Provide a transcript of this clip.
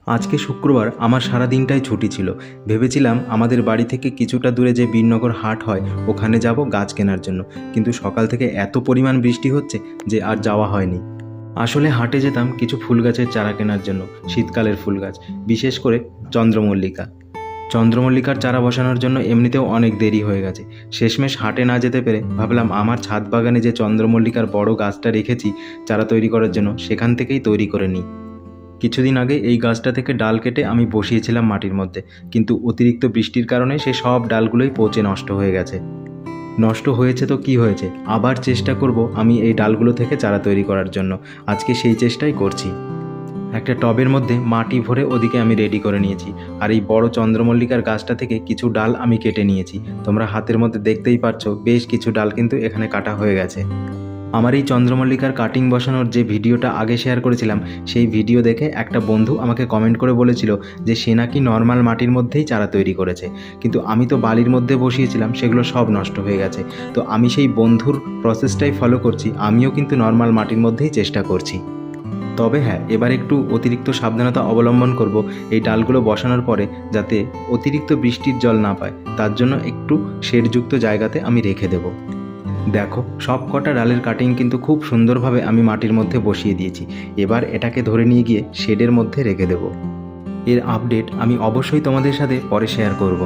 আজকে শুক্রবার আমার সারা দিনটাই ছুটি ছিল। ভেবেছিলাম আমাদের বাড়ি থেকে কিছুটা দূরে যে বীরনগর হাট হয় ওখানে যাব গাছ কেনার জন্য, কিন্তু সকাল থেকে এত পরিমাণ বৃষ্টি হচ্ছে যে আর যাওয়া হয়নি। আসলে হাটে যেতাম কিছু ফুল গাছের চারা কেনার জন্য, শীতকালের ফুল গাছ, বিশেষ করে চন্দ্রমল্লিকা। চন্দ্রমল্লিকার চারা বসানোর জন্য এমনিতেও অনেক দেরি হয়ে গেছে। শেষমেশ হাটে না যেতে পেরে ভাবলাম আমার ছাদ বাগানে যে চন্দ্রমল্লিকার বড় গাছটা রেখেছি চারা তৈরি করার জন্য, সেখান থেকেই তৈরি করে নিই। কিছুদিন আগে এই গাছটা থেকে ডাল কেটে আমি বসিয়েছিলাম মাটির মধ্যে, কিন্তু অতিরিক্ত বৃষ্টির কারণে সে সব ডালগুলোই পচে নষ্ট হয়ে গেছে। নষ্ট হয়েছে তো কি হয়েছে, আবার চেষ্টা করব আমি এই ডালগুলো থেকে চারা তৈরি করার জন্য। আজকে সেই চেষ্টাই করছি। একটা টবের মধ্যে মাটি ভরে ওদিকে আমি রেডি করে নিয়েছি, আর এই বড় চন্দ্রমল্লিকার গাছটা থেকে কিছু ডাল আমি কেটে নিয়েছি। তোমরা হাতের মধ্যে দেখতেই পারছো বেশ কিছু ডাল কিন্তু এখানে কাটা হয়ে গেছে। আমার এই চন্দ্রমল্লিকার কাটিং বসানোর যে ভিডিওটা আগে শেয়ার করেছিলাম, সেই ভিডিও দেখে একটা বন্ধু আমাকে কমেন্ট করে বলেছিল যে সে নাকি নর্মাল মাটির মধ্যেই চারা তৈরি করেছে, কিন্তু আমি তো বালির মধ্যে বসিয়েছিলাম, সেগুলো সব নষ্ট হয়ে গেছে। তো আমি সেই বন্ধুর প্রসেসটাই ফলো করছি, আমিও কিন্তু নর্মাল মাটির মধ্যেই চেষ্টা করছি। তবে হ্যাঁ, এবার একটু অতিরিক্ত সাবধানতা অবলম্বন করব এই ডালগুলো বসানোর পরে, যাতে অতিরিক্ত বৃষ্টির জল না পায়, তার জন্য একটু শেডযুক্ত জায়গাতে আমি রেখে দেবো। দেখো, সব কটা ডালের কাটিং কিন্তু খুব সুন্দরভাবে আমি মাটির মধ্যে বসিয়ে দিয়েছি। এবার এটাকে ধরে নিয়ে গিয়ে শেডের মধ্যে রেখে দেব। এর আপডেট আমি অবশ্যই তোমাদের সাথে পরে শেয়ার করব।